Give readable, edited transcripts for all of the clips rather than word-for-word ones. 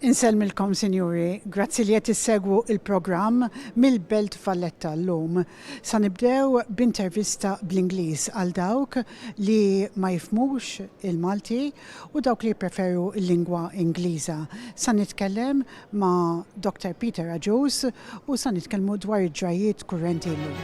Insellmilkom, Sinjuri, grazzi li qed issegwu il-programm mill-Belt Valletta llum. Sa nibdew b'intervista bl-Ingliż għal dawk li ma jifmux il-Malti u dawk li preferu l-lingwa Ingliża. Sa nitkellem ma' Dr. Peter Agius u sa nitkellmu dwar id-ġrajiet kurrenti llum.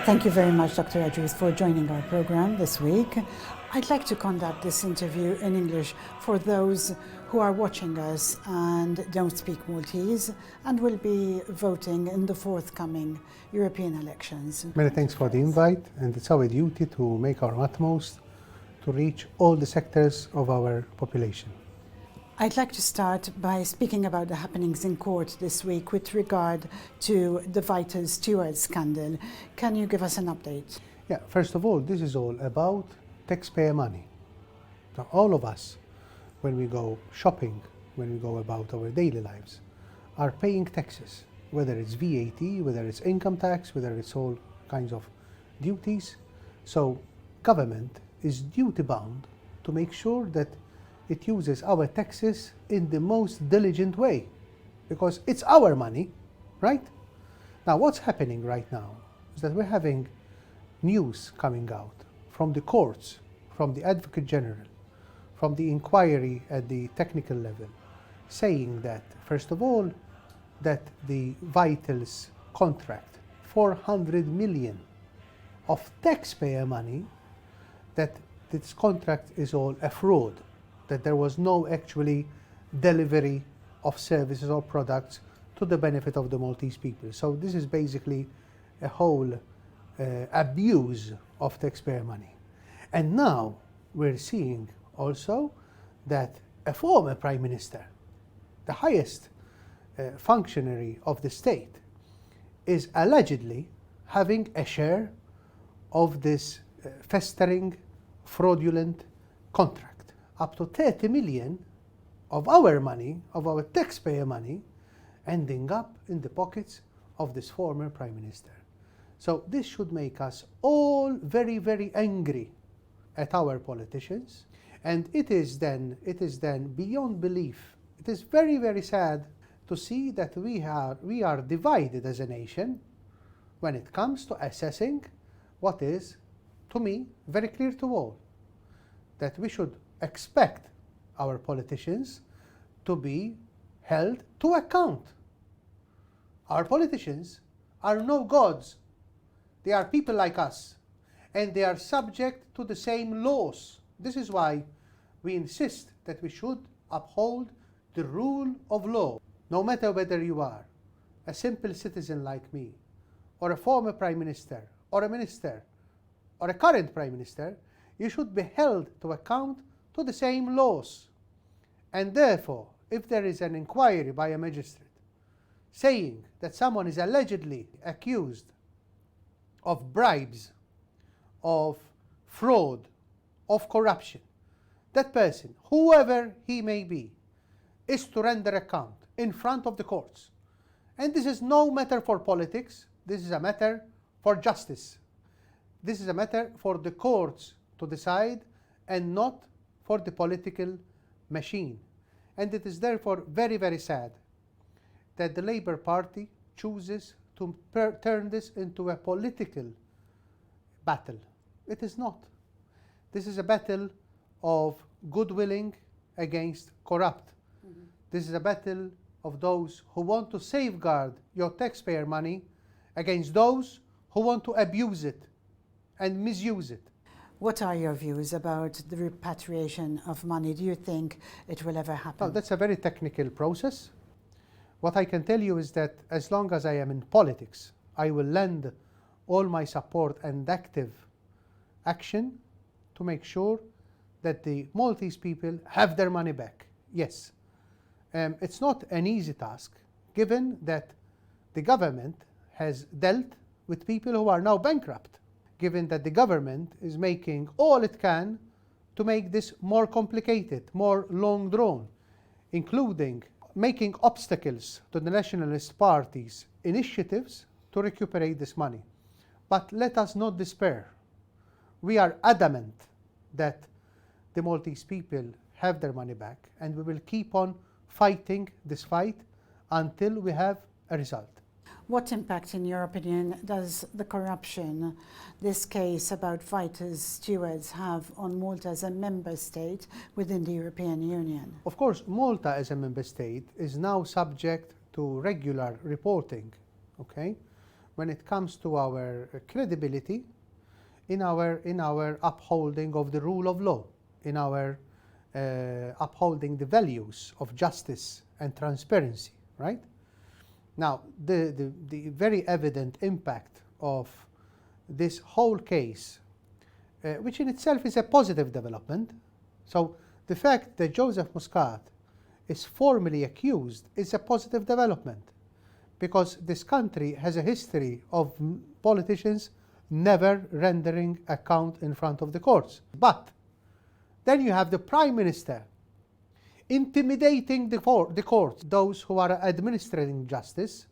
Thank you very much, Dr. Agius, for joining our program this week. I'd like to conduct this interview in English for those who are watching us and don't speak Maltese and will be voting in the forthcoming European elections. Many thanks for the invite, and it's our duty to make our utmost to reach all the sectors of our population. I'd like to start by speaking about the happenings in court this week with regard to the Vital Steward scandal. Can you give us an update? Yeah, first of all, this is all about taxpayer money. Now, all of us, when we go shopping, when we go about our daily lives, are paying taxes, whether it's VAT, whether it's income tax, whether it's all kinds of duties. So, government is duty-bound to make sure that it uses our taxes in the most diligent way, because it's our money, right? Now, what's happening right now is that we're having news coming out from the courts, from the Advocate General, from the inquiry at the technical level, saying that, first of all, that the Vitals contract, 400 million of taxpayer money, that this contract is all a fraud, that there was no actually delivery of services or products to the benefit of the Maltese people. So this is basically a whole abuse of taxpayer money. And now we're seeing also that a former Prime Minister, the highest functionary of the state, is allegedly having a share of this festering, fraudulent contract. Up to 30 million of our money, of our taxpayer money, ending up in the pockets of this former Prime Minister. So this should make us all very, very angry at our politicians, and it is then beyond belief. It is very, very sad to see that we are divided as a nation when it comes to assessing what is, to me, very clear to all, that we should expect our politicians to be held to account. Our politicians are no gods. They are people like us, and they are subject to the same laws. This is why we insist that we should uphold the rule of law, no matter whether you are a simple citizen like me, or a former Prime Minister, or a minister, or a current Prime Minister. You should be held to account to the same laws. And therefore, if there is an inquiry by a magistrate saying that someone is allegedly accused of bribes, of fraud, of corruption, that person, whoever he may be, is to render account in front of the courts. And this is no matter for politics, this is a matter for justice. This is a matter for the courts to decide and not for the political machine. And it is therefore very, very sad that the Labour Party chooses to turn this into a political battle. It is not. This is a battle of goodwilling against corrupt. This is a battle of those who want to safeguard your taxpayer money against those who want to abuse it and misuse it. What are your views about the repatriation of money? Do you think it will ever happen? Oh, that's a very technical process. What I can tell you is that as long as I am in politics, I will lend all my support and active action to make sure that the Maltese people have their money back. Yes, it's not an easy task, given that the government has dealt with people who are now bankrupt, given that the government is making all it can to make this more complicated, more long drawn, including making obstacles to the nationalist parties' initiatives to recuperate this money. But let us not despair. We are adamant that the Maltese people have their money back, and we will keep on fighting this fight until we have a result. What impact, in your opinion, does the corruption, this case about fighters, stewards, have on Malta as a member state within the European Union? Of course, Malta as a member state is now subject to regular reporting, okay, when it comes to our credibility in our upholding of the rule of law, in our upholding the values of justice and transparency, right? Now, the very evident impact of this whole case, which in itself is a positive development, so the fact that Joseph Muscat is formally accused is a positive development, because this country has a history of politicians never rendering account in front of the courts. But then you have the Prime Minister intimidating the courts, those who are administering justice,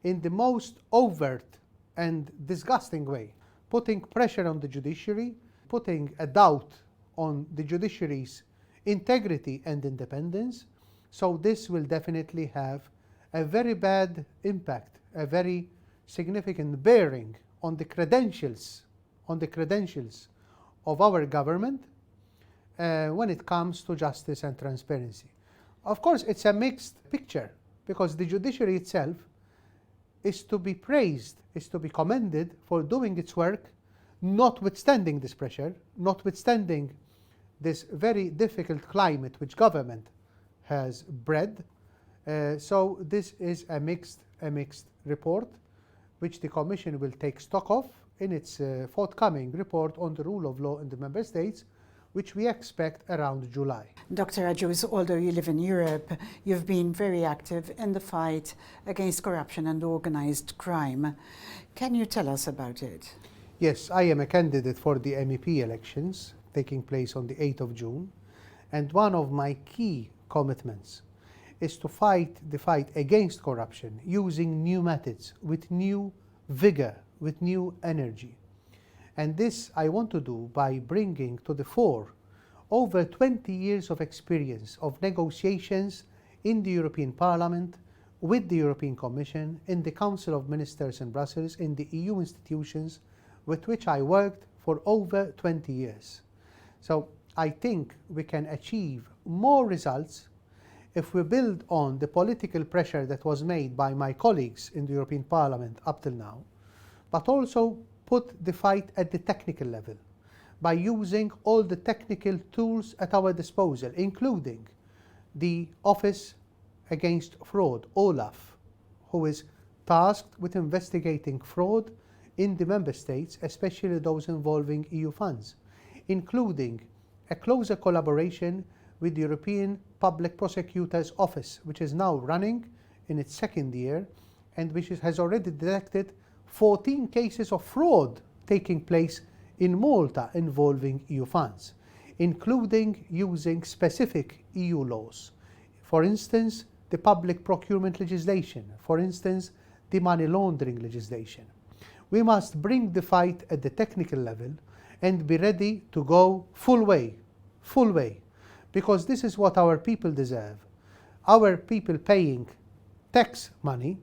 in the most overt and disgusting way, putting pressure on the judiciary, putting a doubt on the judiciary's integrity and independence. So this will definitely have a very bad impact, a very significant bearing on the credentials of our government when it comes to justice and transparency. Of course, it's a mixed picture, because the judiciary itself is to be praised, is to be commended for doing its work, notwithstanding this pressure, notwithstanding this very difficult climate which government has bred. So this is a mixed report, which the Commission will take stock of in its forthcoming report on the rule of law in the Member States, which we expect around July. Dr. Agius, although you live in Europe, you've been very active in the fight against corruption and organised crime. Can you tell us about it? Yes, I am a candidate for the MEP elections taking place on the 8th of June, and one of my key commitments is to fight the fight against corruption using new methods, with new vigour, with new energy. And this I want to do by bringing to the fore over 20 years of experience of negotiations in the European Parliament, with the European Commission, in the Council of Ministers in Brussels, in the EU institutions, with which I worked for over 20 years. So I think we can achieve more results if we build on the political pressure that was made by my colleagues in the European Parliament up till now, but also put the fight at the technical level by using all the technical tools at our disposal, including the Office Against Fraud, OLAF, who is tasked with investigating fraud in the Member States, especially those involving EU funds, including a closer collaboration with the European Public Prosecutor's Office, which is now running in its second year and which has already detected 14 cases of fraud taking place in Malta involving EU funds, including using specific EU laws. For instance, the public procurement legislation, for instance, the money laundering legislation. We must bring the fight at the technical level and be ready to go full way, because this is what our people deserve. Our people paying tax money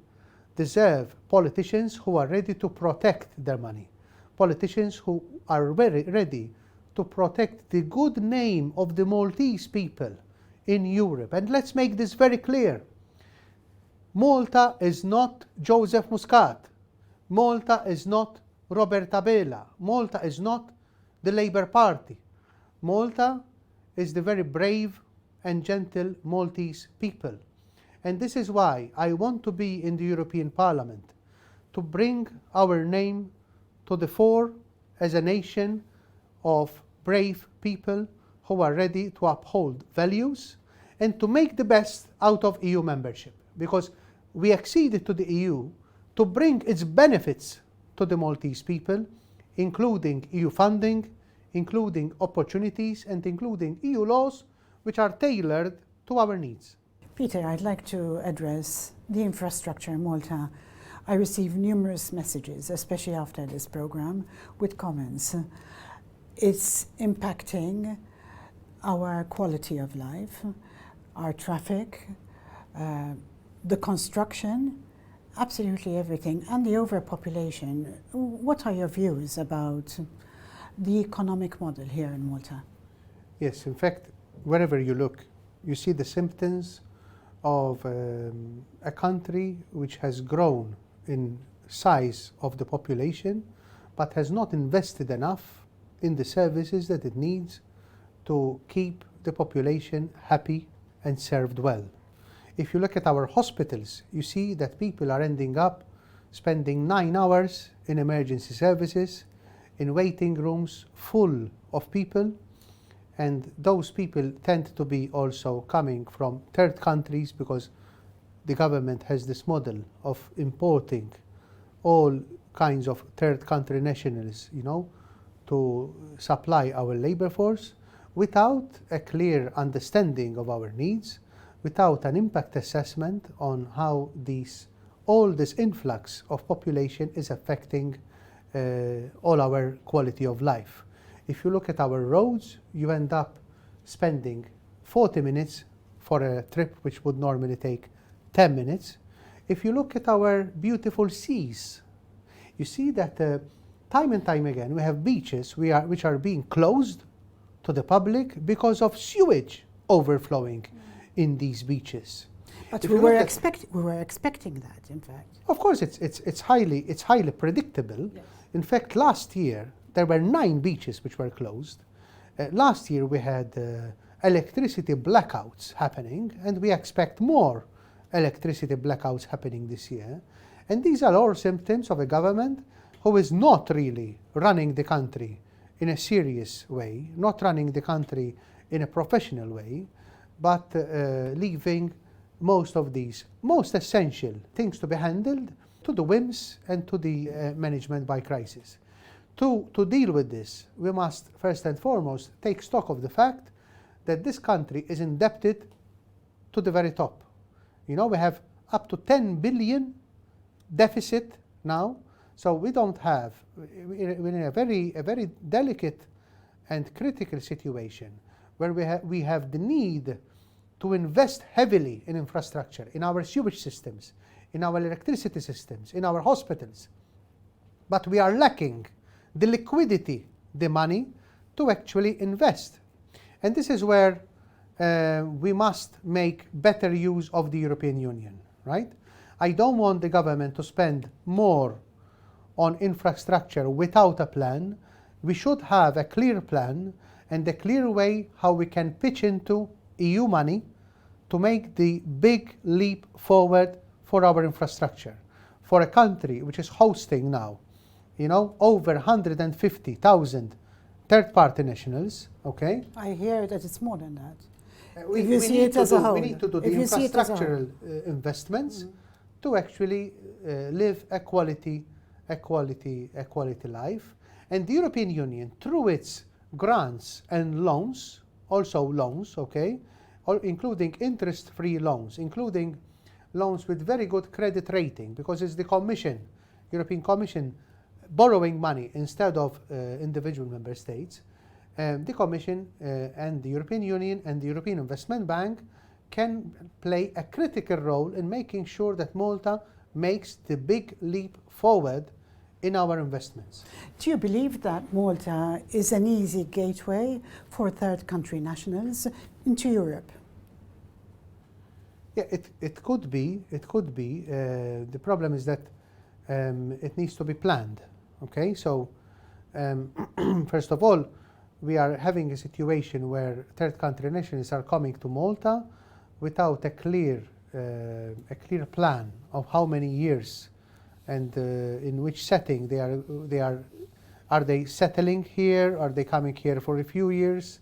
deserve politicians who are ready to protect their money, politicians who are very ready to protect the good name of the Maltese people in Europe. And let's make this very clear. Malta is not Joseph Muscat. Malta is not Roberta Bela. Malta is not the Labour Party. Malta is the very brave and gentle Maltese people. And this is why I want to be in the European Parliament, to bring our name to the fore as a nation of brave people who are ready to uphold values and to make the best out of EU membership. Because we acceded to the EU to bring its benefits to the Maltese people, including EU funding, including opportunities, and including EU laws which are tailored to our needs. Peter, I'd like to address the infrastructure in Malta. I received numerous messages, especially after this program, with comments. It's impacting our quality of life, our traffic, the construction, absolutely everything, and the overpopulation. What are your views about the economic model here in Malta? Yes, in fact, wherever you look, you see the symptoms of a country which has grown in size of the population, but has not invested enough in the services that it needs to keep the population happy and served well. If you look at our hospitals, you see that people are ending up spending 9 hours in emergency services, in waiting rooms full of people, and those people tend to be also coming from third countries, because the government has this model of importing all kinds of third country nationals, to supply our labor force without a clear understanding of our needs, without an impact assessment on how all this influx of population is affecting all our quality of life. If you look at our roads, you end up spending 40 minutes for a trip which would normally take 10 minutes. If you look at our beautiful seas, you see that time and time again we have beaches which are being closed to the public because of sewage overflowing in these beaches. But we were expecting that, in fact. Of course, it's highly predictable. Yes. In fact, last year there were 9 beaches which were closed. Last year we had electricity blackouts happening, and we expect more electricity blackouts happening this year. And these are all symptoms of a government who is not really running the country in a serious way, not running the country in a professional way, but leaving most of these most essential things to be handled to the whims and to the management by crisis. To deal with this, we must first and foremost take stock of the fact that this country is indebted to the very top. We have up to 10 billion deficit now, so we're in a very delicate and critical situation where we have the need to invest heavily in infrastructure, in our sewage systems, in our electricity systems, in our hospitals. But we are lacking the liquidity, the money, to actually invest. And this is where we must make better use of the European Union, right? I don't want the government to spend more on infrastructure without a plan. We should have a clear plan and a clear way how we can pitch into EU money to make the big leap forward for our infrastructure. For a country which is hosting now, over 150,000 third-party nationals, okay? I hear that it's more than that. We need to do the infrastructural investments to actually live a quality life. And the European Union, through its grants and loans, also loans, okay, including interest-free loans, including loans with very good credit rating, because it's the Commission, European Commission, borrowing money instead of individual member states. The Commission and the European Union and the European Investment Bank can play a critical role in making sure that Malta makes the big leap forward in our investments. Do you believe that Malta is an easy gateway for third country nationals into Europe? Yeah, it could be. The problem is that it needs to be planned. Okay, so first of all, we are having a situation where third country nationals are coming to Malta without a clear plan of how many years and in which setting are they settling here? Are they coming here for a few years?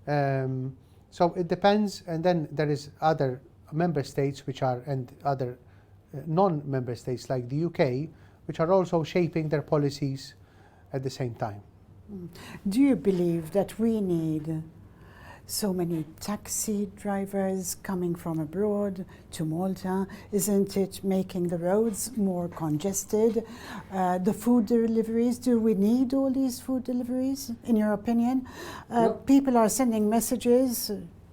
So it depends, and then there is other member states and other non-member states like the UK, which are also shaping their policies at the same time. Do you believe that we need so many taxi drivers coming from abroad to Malta? Isn't it making the roads more congested? The food deliveries, do we need all these food deliveries, in your opinion? No. People are sending messages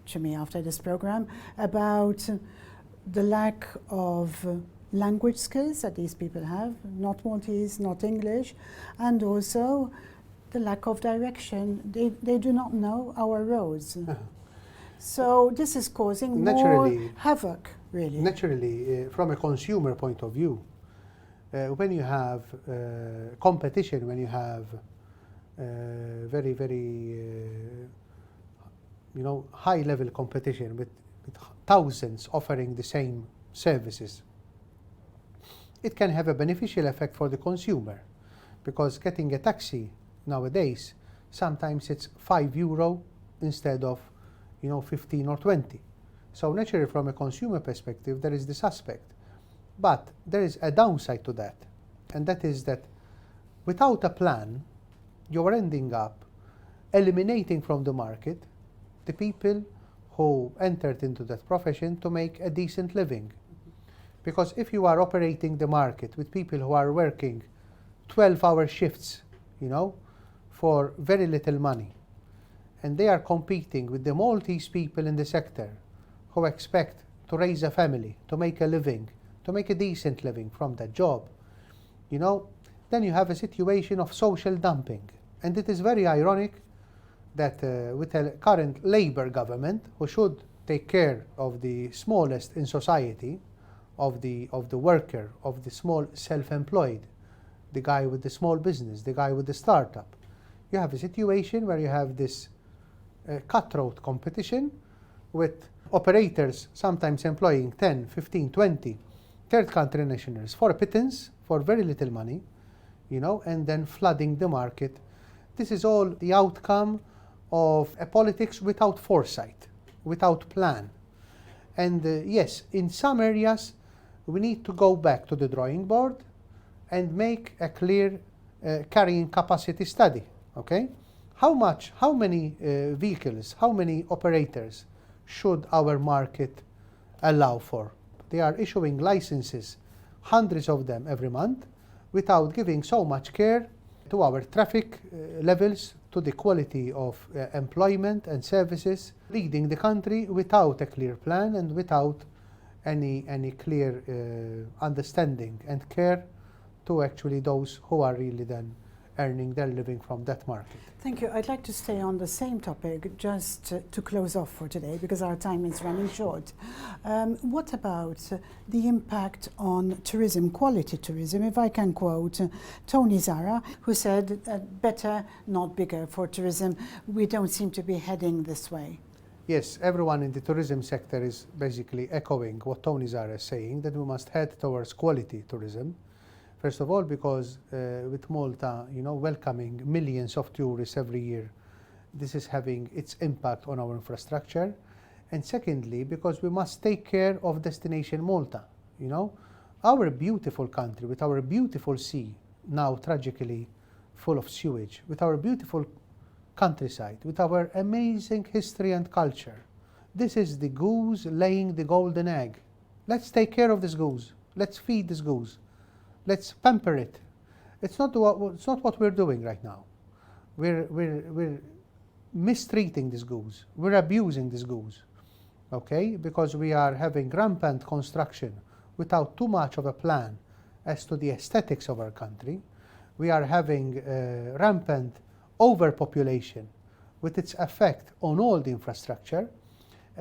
to me after this program about the lack of language skills that these people have, not Maltese, not English, and also the lack of direction. They do not know our roads. So this is causing more havoc, really. Naturally, from a consumer point of view, when you have competition, when you have very, very high-level competition with thousands offering the same services, it can have a beneficial effect for the consumer, because getting a taxi nowadays, sometimes it's €5 instead of 15 or 20. So naturally, from a consumer perspective, there is this aspect. But there is a downside to that, and that is that without a plan, you're ending up eliminating from the market the people who entered into that profession to make a decent living. Because if you are operating the market with people who are working 12-hour shifts, for very little money, and they are competing with the Maltese people in the sector who expect to raise a family, to make a living, to make a decent living from that job, then you have a situation of social dumping. And it is very ironic that with a current Labour government, who should take care of the smallest in society, of the worker, of the small self-employed, the guy with the small business, the guy with the startup, you have a situation where you have this cutthroat competition with operators sometimes employing 10, 15, 20 third country nationals for a pittance, for very little money, and then flooding the market. This is all the outcome of a politics without foresight, without plan. And yes, in some areas, we need to go back to the drawing board and make a clear carrying capacity study. Okay, how many vehicles, how many operators should our market allow for? They are issuing licenses, hundreds of them every month, without giving so much care to our traffic levels, to the quality of employment and services, leading the country without a clear plan and without any clear understanding and care to actually those who are really then earning their living from that market. Thank you. I'd like to stay on the same topic just to close off for today, because our time is running short. What about the impact on tourism, quality tourism? If I can quote Tony Zara, who said, better, not bigger for tourism. We don't seem to be heading this way. Yes, everyone in the tourism sector is basically echoing what Tony Zara is saying, that we must head towards quality tourism. First of all, because with Malta, welcoming millions of tourists every year, this is having its impact on our infrastructure. And secondly, because we must take care of destination Malta. Our beautiful country, with our beautiful sea, now tragically full of sewage, with our beautiful countryside, with our amazing history and culture. This is the goose laying the golden egg. Let's take care of this goose. Let's feed this goose. Let's pamper it. It's not what we're doing right now. We're mistreating this goose. We're abusing this goose, okay? Because we are having rampant construction without too much of a plan as to the aesthetics of our country. We are having rampant overpopulation with its effect on all the infrastructure.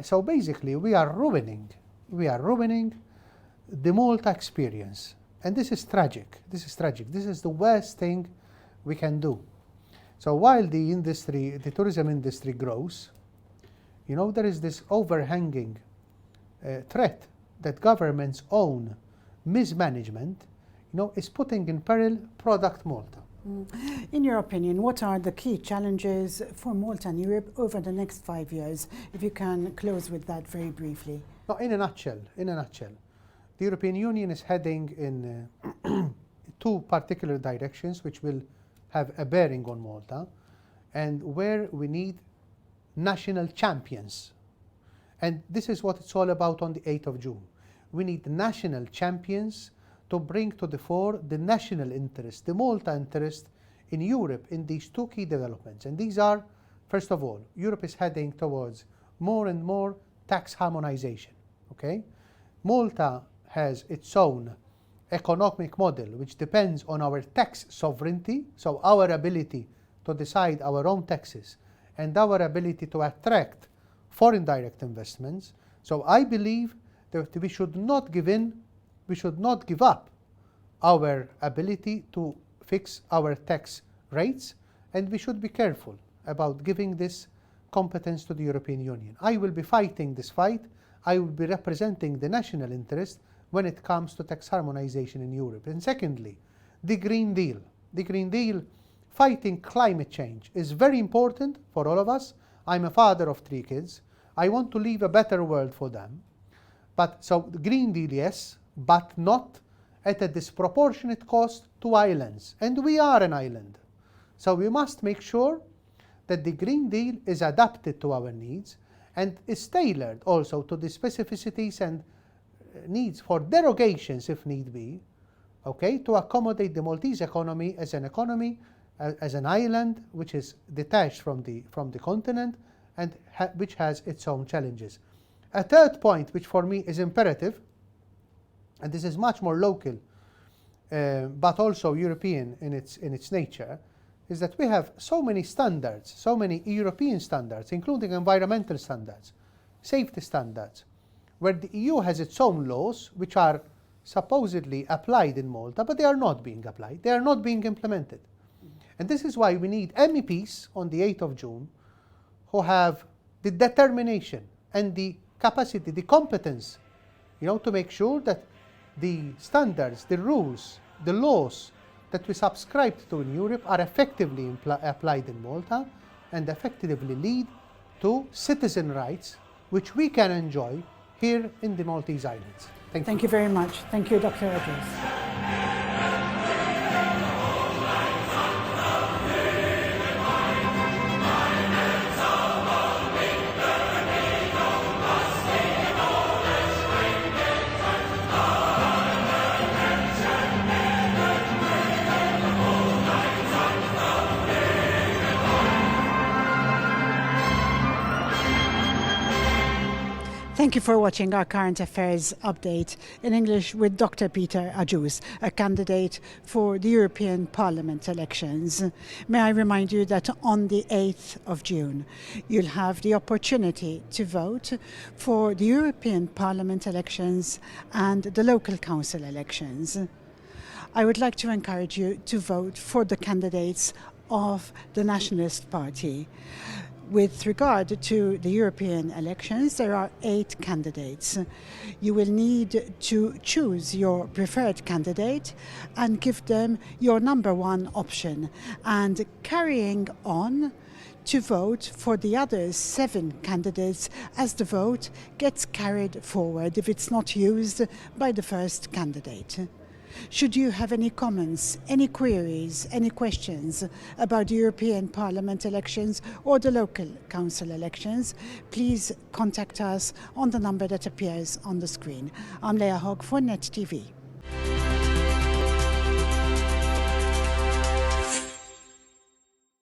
So basically, we are ruining the Malta experience. And this is tragic. This is tragic. This is the worst thing we can do. So while the tourism industry grows, there is this overhanging threat that government's own mismanagement, is putting in peril product Malta. In your opinion, what are the key challenges for Malta and Europe over the next 5 years? If you can close with that very briefly. No, in a nutshell, the European Union is heading in two particular directions which will have a bearing on Malta, and where we need national champions. And this is what it's all about on the 8th of June. We need national champions to bring to the fore the national interest, the Malta interest in Europe in these two key developments. And these are, first of all, Europe is heading towards more and more tax harmonization. Okay? Malta has its own economic model which depends on our tax sovereignty, so our ability to decide our own taxes and our ability to attract foreign direct investments. So I believe that we should not give in, we should not give up our ability to fix our tax rates, and we should be careful about giving this competence to the European Union. I will be fighting this fight. I will be representing the national interest when it comes to tax harmonization in Europe. And secondly, the Green Deal. The Green Deal, fighting climate change, is very important for all of us. I'm a father of 3 kids. I want to leave a better world for them. But so the Green Deal, yes, but not at a disproportionate cost to islands. And we are an island. So we must make sure that the Green Deal is adapted to our needs and is tailored also to the specificities and needs for derogations if need be, okay, to accommodate the Maltese economy, as an island which is detached from the continent and which has its own challenges. A third point, which for me is imperative, and this is much more local, but also European in its nature, is that we have so many standards, so many European standards, including environmental standards, safety standards, where the EU has its own laws which are supposedly applied in Malta, but they are not being applied, they are not being implemented. And this is why we need MEPs on the 8th of June who have the determination and the capacity, the competence, to make sure that the standards, the rules, the laws that we subscribe to in Europe are effectively applied in Malta and effectively lead to citizen rights which we can enjoy here in the Maltese Islands. Thank you very much. Thank you, Dr. Agius. Thank you for watching our current affairs update in English with Dr. Peter Agius, a candidate for the European Parliament elections. May I remind you that on the 8th of June, you'll have the opportunity to vote for the European Parliament elections and the local council elections. I would like to encourage you to vote for the candidates of the Nationalist Party. With regard to the European elections, there are 8 candidates. You will need to choose your preferred candidate and give them your number 1 option, and carrying on to vote for the other 7 candidates as the vote gets carried forward if it's not used by the first candidate. Should you have any comments, any queries, any questions about the European Parliament elections or the local council elections, please contact us on the number that appears on the screen. I'm Leah Hogg for Net TV.